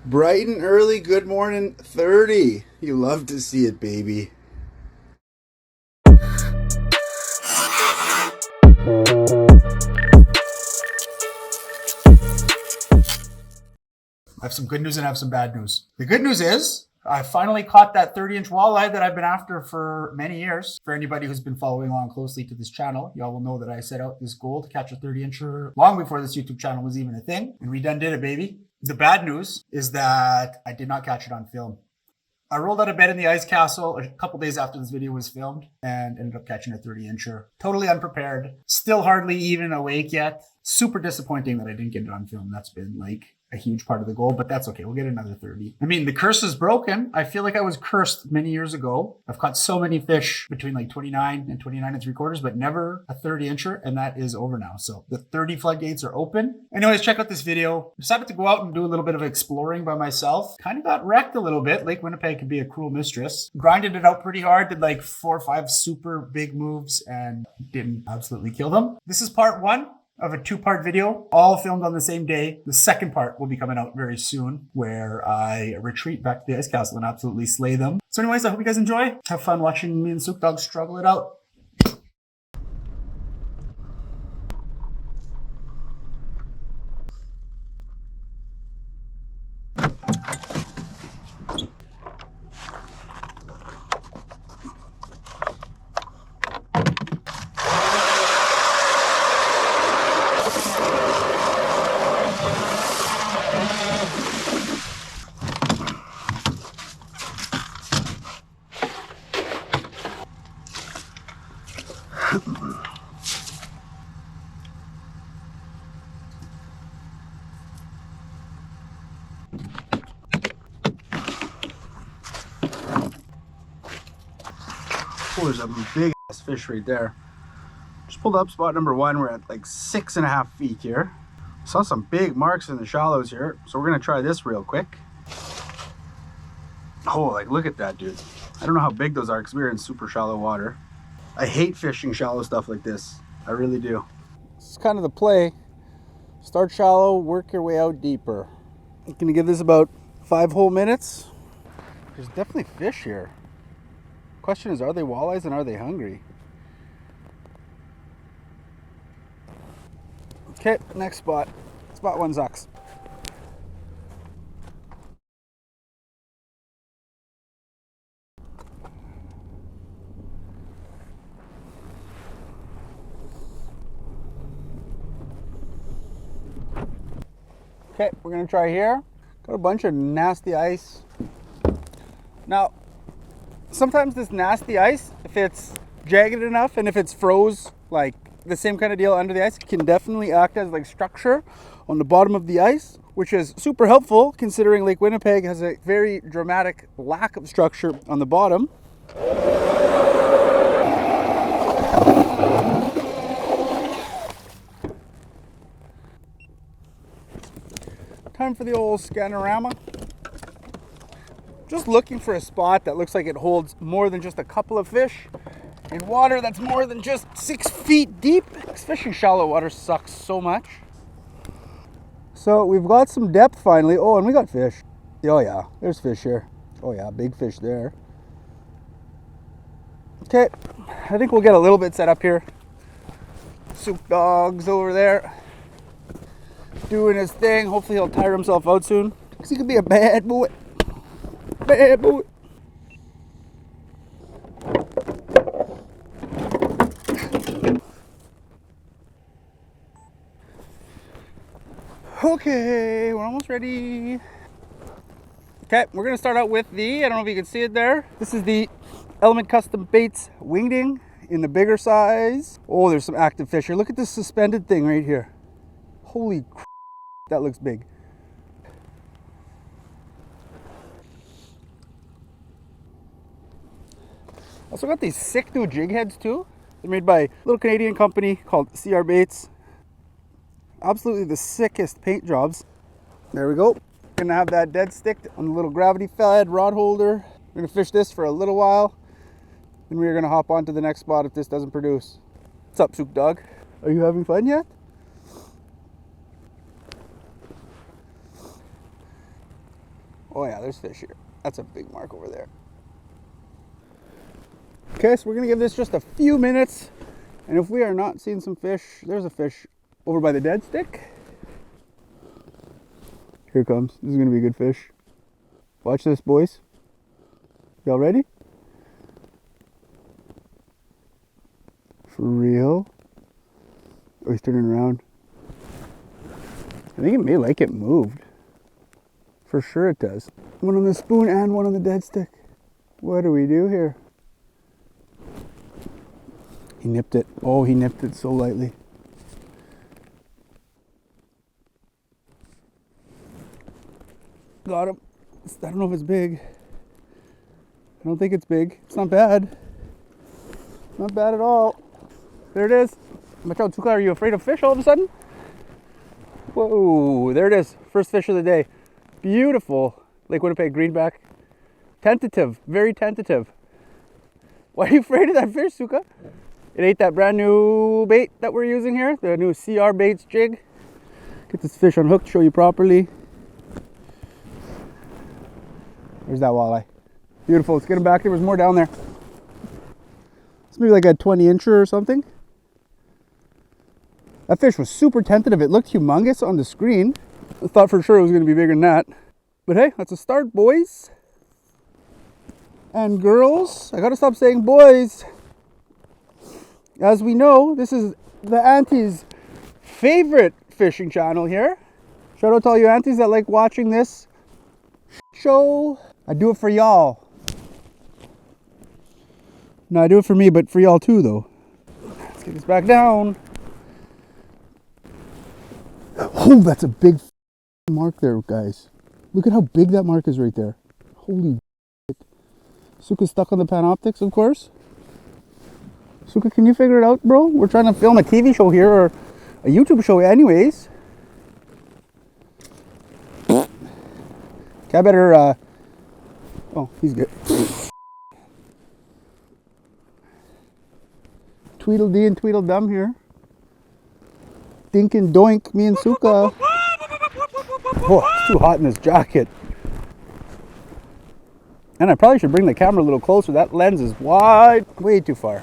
Bright and early, good morning, 30. You love to see it, baby. I have some good news and I have some bad news. The good news is I finally caught that 30-inch walleye that I've been after for many years. For anybody who's been following along closely to this channel, y'all will know that I set out this goal to catch a 30-incher long before this YouTube channel was even a thing. And we done did it, baby. The bad news is that I did not catch it on film. I rolled out of bed in the ice castle a couple days after this video was filmed and ended up catching a 30-incher. Totally unprepared. Still hardly even awake yet. Super disappointing that I didn't get it on film. That's been like a huge part of the goal, but that's okay. We'll get another 30. I mean, the curse is broken. I feel like I was cursed many years ago. I've caught so many fish between like 29 and 29 and 3/4, but never a 30-incher, and that is over now. So the 30 floodgates are open. Anyways, check out this video. I decided to go out and do a little bit of exploring by myself. Kind of got wrecked a little bit. Lake Winnipeg can be a cruel mistress. Grinded it out pretty hard, did like 4 or 5 super big moves and didn't absolutely kill them. This is part 1 of a 2-part video, all filmed on the same day. The second part will be coming out very soon, where I retreat back to the ice castle and absolutely slay them. So anyways, I hope you guys enjoy. Have fun watching me and Souk Dog struggle it out. Oh, there's a big ass fish right there. Just pulled up spot number 1. We're at like 6.5 feet here. Saw some big marks in the shallows here, so we're gonna try this real quick. Oh, like look at that, dude. I don't know how big those are because we're in super shallow water. I hate fishing shallow stuff like this. I really do. It's kind of the play. Start shallow, work your way out deeper. I'm gonna give this about 5 whole minutes. There's definitely fish here. Question is, are they walleyes and are they hungry? Okay, next spot. Spot 1 sucks. Okay, we're gonna try here. Got a bunch of nasty ice. Now, sometimes this nasty ice, if it's jagged enough and if it's froze, like the same kind of deal under the ice, it can definitely act as like structure on the bottom of the ice, which is super helpful considering Lake Winnipeg has a very dramatic lack of structure on the bottom. Time for the old scanorama. Just looking for a spot that looks like it holds more than just a couple of fish in water that's more than just 6 feet deep. This fishing shallow water sucks so much. So we've got some depth finally. Oh, and we got fish. Oh yeah, there's fish here. Oh yeah, big fish there. Okay, I think we'll get a little bit set up here. Souk Dog's over there doing his thing. Hopefully he'll tire himself out soon, because he could be a bad boy. Bad boy. Okay, we're almost ready. Okay, we're gonna start out with the, I don't know if you can see it there. This is the Element Custom Baits Wingding in the bigger size. Oh, there's some active fish here. Look at this suspended thing right here. Holy crap, that looks big. Also got these sick new jig heads too. They're made by a little Canadian company called CLICKBAIT. Absolutely the sickest paint jobs. There we go. Gonna have that dead stick on the little gravity fed rod holder. We're gonna fish this for a little while. Then we're gonna hop on to the next spot if this doesn't produce. What's up, Souk Dog? Are you having fun yet? Oh yeah, there's fish here. That's a big mark over there. Okay, so we're gonna give this just a few minutes, and if we are not seeing some fish, there's a fish over by the dead stick. Here it comes. This is gonna be a good fish. Watch this, boys. Y'all ready? For real? Oh, he's turning around. I think it may like it moved. For sure it does. One on the spoon and one on the dead stick. What do we do here? He nipped it. Oh, he nipped it so lightly. Got him. I don't know if it's big. I don't think it's big. It's not bad. Not bad at all. There it is. Macho Tuka, are you afraid of fish all of a sudden? Whoa, there it is. First fish of the day. Beautiful Lake Winnipeg greenback. Tentative, very tentative. Why are you afraid of that fish, Suka? It ate that brand new bait that we're using here, the new CLICKBAIT jig. Get this fish unhooked, show you properly. There's that walleye. Beautiful, let's get him back. There was more down there. It's maybe like a 20-incher or something. That fish was super tentative. It looked humongous on the screen. I thought for sure it was going to be bigger than that. But hey, that's a start, boys and girls. I gotta stop saying boys. As we know, this is the auntie's favorite fishing channel here. Shout out to all you aunties that like watching this show. I do it for y'all. No, I do it for me, but for y'all too, though. Let's get this back down. Oh, that's a big mark there, guys. Look at how big that mark is right there. Holy shit. Suka's stuck on the panoptix, of course. Suka, can you figure it out, bro? We're trying to film a TV show here, or a YouTube show anyways. Okay, I better, oh, he's good. Tweedledee and Tweedledum here. Dink and doink, me and Suka. Oh, it's too hot in this jacket. And I probably should bring the camera a little closer. That lens is wide, way too far.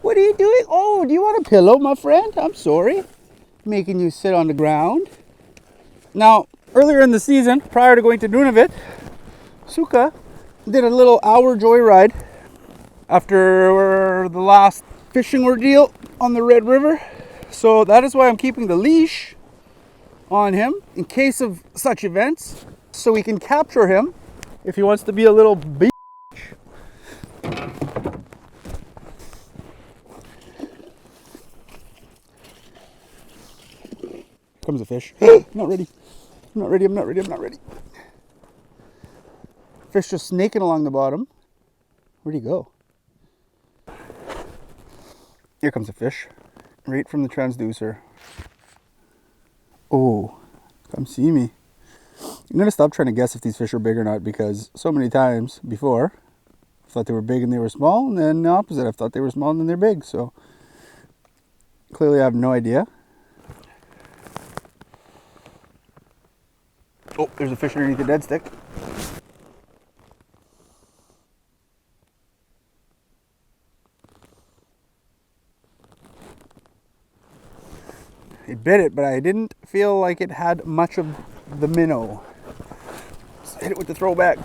What are you doing? Oh, do you want a pillow, my friend? I'm sorry. Making you sit on the ground. Now, earlier in the season, prior to going to Nunavut, Suka did a little hour joyride after the last fishing ordeal on the Red River. So that is why I'm keeping the leash on him in case of such events, so we can capture him if he wants to be a little bitch. Comes a fish. I'm not ready. I'm not ready. I'm not ready. I'm not ready. Fish just snaking along the bottom. Where'd he go? Here comes a fish. Right from the transducer. Oh, come see me. I'm gonna stop trying to guess if these fish are big or not, because so many times before I thought they were big and they were small, and then the opposite, I thought they were small and then they're big. So clearly I have no idea. Oh, there's a fish underneath the dead stick. It bit it, but I didn't feel like it had much of the minnow. Just hit it with the throwback.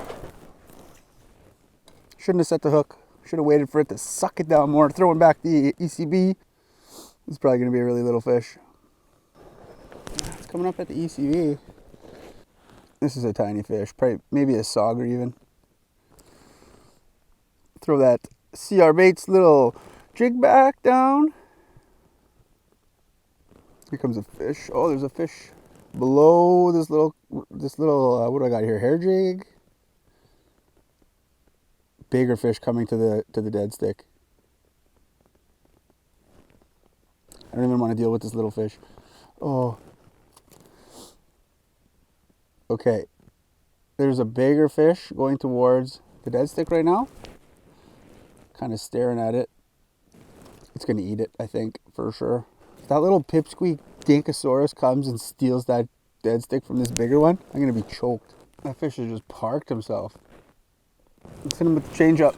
Shouldn't have set the hook. Should have waited for it to suck it down more. Throwing back the ECB. It's probably going to be a really little fish. It's coming up at the ECB. This is a tiny fish, probably maybe a sauger even. Throw that CLICKBAIT's little jig back down. Here comes a fish. Oh, there's a fish below this little what do I got here? Hair jig. Bigger fish coming to the dead stick. I don't even want to deal with this little fish. Oh. Okay. There's a bigger fish going towards the dead stick right now. Kind of staring at it. It's going to eat it, I think, for sure. If that little pipsqueak dinkosaurus comes and steals that dead stick from this bigger one, I'm going to be choked. That fish has just parked himself. Let's hit him with the change up.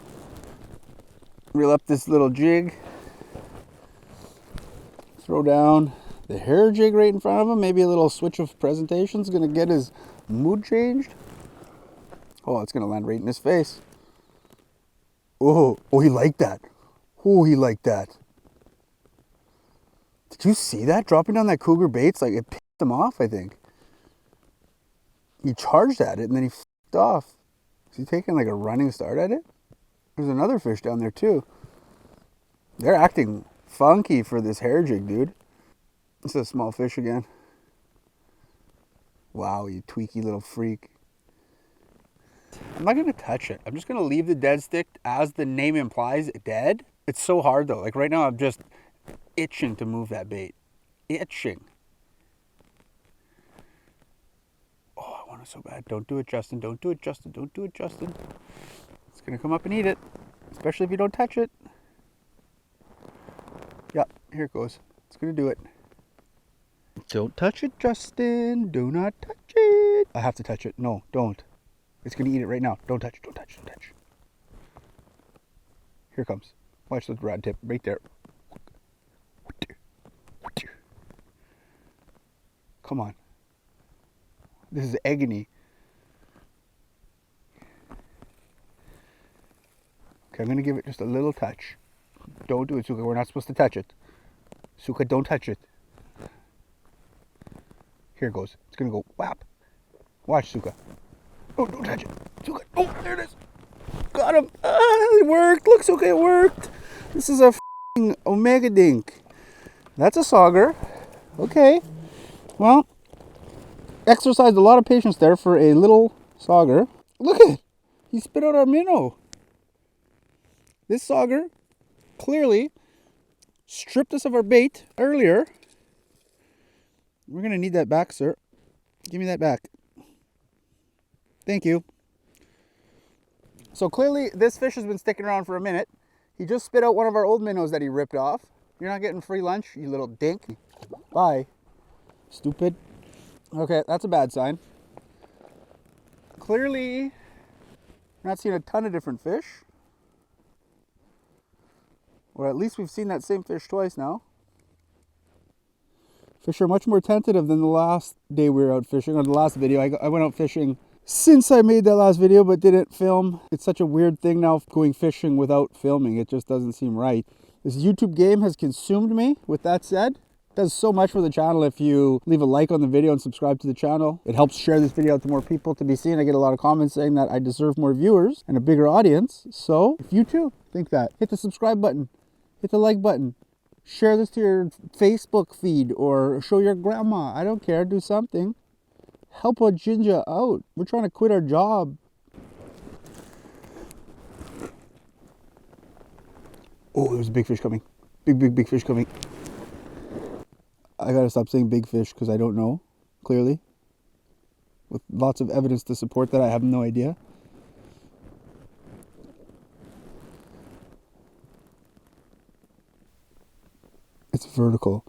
Reel up this little jig. Throw down the hair jig right in front of him. Maybe a little switch of presentation is going to get his mood changed. Oh, it's going to land right in his face. Oh, he liked that. Oh, he liked that. Did you see that? Dropping down that cougar baits, like it pissed him off, I think. He charged at it and then he f***ed off. Is he taking like a running start at it? There's another fish down there too. They're acting funky for this hair jig, dude. It's a small fish again. Wow, you tweaky little freak. I'm not gonna touch it. I'm just gonna leave the dead stick as the name implies, dead. It's so hard though. Like right now I'm just itching to move that bait. Itching. Oh, I want it so bad. Don't do it, Justin. Don't do it, Justin. Don't do it, Justin. It's gonna come up and eat it. Especially if you don't touch it. Yep, here it goes. It's gonna do it. Don't touch it, Justin. Do not touch it. I have to touch it. No, don't. It's gonna eat it right now. Don't touch it. Don't touch it. Don't touch it. Here it comes. Watch the rod tip right there. Come on. This is agony. Okay, I'm gonna give it just a little touch. Don't do it, Suka. We're not supposed to touch it. Suka, don't touch it. Here it goes. It's gonna go whap. Watch, Suka. Oh, don't touch it. Suka. Oh, there it is. Got him. Ah, it worked. Look, Suka, it worked. This is a f***ing Omega Dink. That's a sauger. Okay. Well, exercised a lot of patience there for a little sauger. Look at it. He spit out our minnow. This sauger clearly stripped us of our bait earlier. We're going to need that back, sir. Give me that back. Thank you. So clearly this fish has been sticking around for a minute. He just spit out one of our old minnows that he ripped off. You're not getting free lunch, you little dink. Bye. Stupid. Okay, that's a bad sign. Clearly, we're not seeing a ton of different fish. Or at least we've seen that same fish twice now. Fish are much more tentative than the last day we were out fishing. On the last video, I went out fishing since I made that last video, but didn't film. It's such a weird thing now going fishing without filming. It just doesn't seem right. This YouTube game has consumed me. With that said, it does so much for the channel if you leave a like on the video and subscribe to the channel. It helps share this video out to more people to be seen. I get a lot of comments saying that I deserve more viewers and a bigger audience. So if you too think that, hit the subscribe button, hit the like button, share this to your Facebook feed or show your grandma. I don't care, do something. Help a ginger out. We're trying to quit our job. Oh, there's a big fish coming. Big fish coming. I gotta stop saying big fish because I don't know, clearly. With lots of evidence to support that, I have no idea. It's vertical.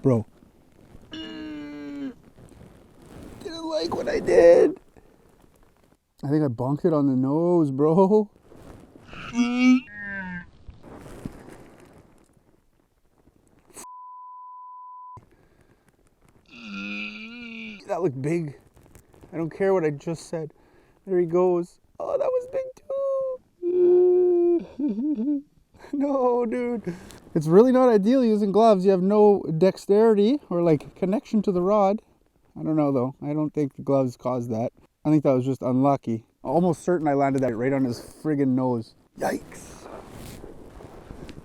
Bro. Didn't like what I did. I think I bonked it on the nose, bro. That looked big. I don't care what I just said. There he goes. Oh, that was big too. No, dude. It's really not ideal using gloves. You have no dexterity or like connection to the rod. I don't know though. I don't think the gloves caused that. I think that was just unlucky. Almost certain I landed that right on his friggin' nose. Yikes.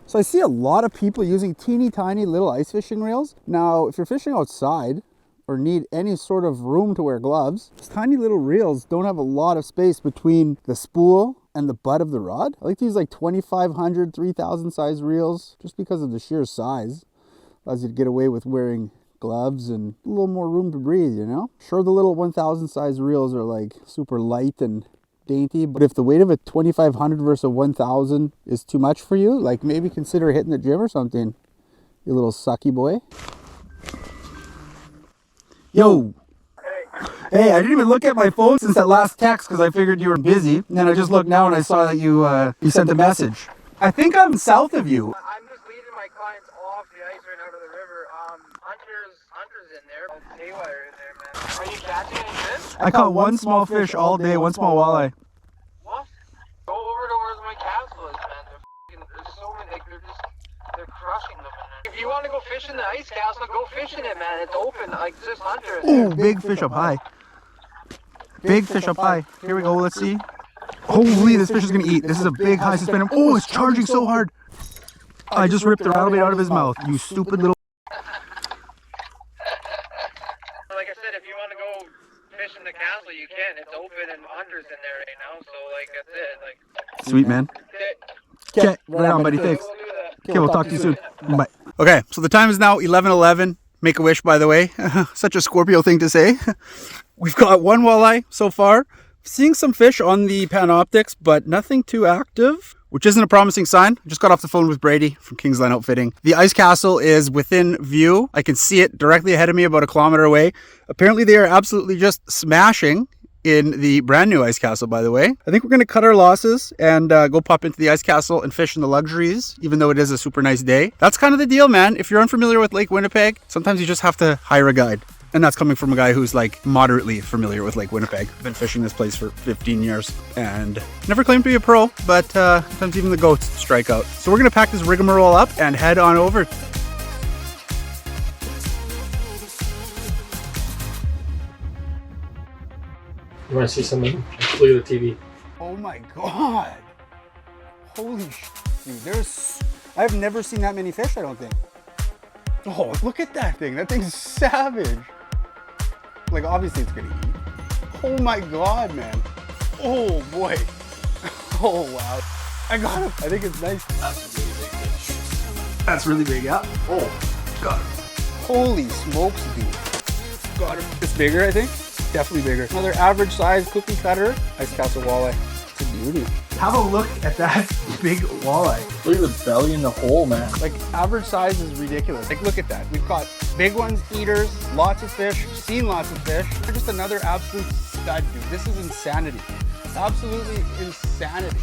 So I see a lot of people using teeny tiny little ice fishing reels. Now, if you're fishing outside or need any sort of room to wear gloves, these tiny little reels don't have a lot of space between the spool and the butt of the rod. I like to use like 2,500, 3,000 size reels just because of the sheer size. Allows you to get away with wearing gloves and a little more room to breathe, you know? Sure, the little 1,000 size reels are like super light and dainty, but if the weight of a 2,500 versus a 1,000 is too much for you, like maybe consider hitting the gym or something, you little sucky boy. Yo! Hey, I didn't even look at my phone since that last text because I figured you were busy. And then I just looked now and I saw that you sent a message. I think I'm south of you. I'm just leading my clients off the ice right out of the river. Hunters in there. Haywire in there, man. Are you catching any fish? I caught one small fish all day, one small walleye. What? Go over to where my castle is, man. There's so many, like, they're crushing them in there. If you want to go fish in the ice castle, go fish in it, man. It's open, like, just hunters. Ooh, big fish up high. Big fish up high. Here we go, let's see. Holy, this fish is gonna eat. This is a big high suspended. Oh, it's charging so hard. I just ripped the rattlebait out of his mouth. You stupid little. Like I said, if you want to go fish in the castle, you can. It's open and hunters in there right now, so, like, that's it. Like, Sweet, man. Okay, right on, buddy. Thanks. we'll do that. Okay, we'll talk to you soon. Bye. Okay, so the time is now 11:11. Make a wish, by the way. Such a Scorpio thing to say. We've got one walleye so far. Seeing some fish on the panoptix, but nothing too active, which isn't a promising sign. I just got off the phone with Brady from Kingsland Outfitting. The ice castle is within view. I can see it directly ahead of me about a kilometer away. Apparently they are absolutely just smashing in the brand new ice castle, by the way. I think we're going to cut our losses and go pop into the ice castle and fish in the luxuries, even though it is a super nice day. That's kind of the deal, man. If you're unfamiliar with Lake Winnipeg, sometimes you just have to hire a guide. And that's coming from a guy who's like moderately familiar with Lake Winnipeg. I've been fishing this place for 15 years and never claimed to be a pro, but sometimes even the goats strike out. So we're going to pack this rigmarole up and head on over. You want to see something? Look at the TV. Oh my god. Holy dude, I've never seen that many fish, I don't think. Oh, look at that thing. That thing's savage. Like, obviously it's gonna eat. Oh my god, man. Oh boy. Oh wow. I got him. I think it's nice. That's a really big fish. That's really big, yeah. Oh, got him. Holy smokes, dude. Got him. It's bigger, I think. Definitely bigger. Another average size cookie cutter ice castle walleye. It's a beauty. Have a look at that big walleye. Look at the belly and the hole, man. Like, average size is ridiculous. Like, look at that. We've caught big ones, eaters, lots of fish, seen lots of fish. They're just another absolute stud, dude. This is insanity. Absolutely insanity.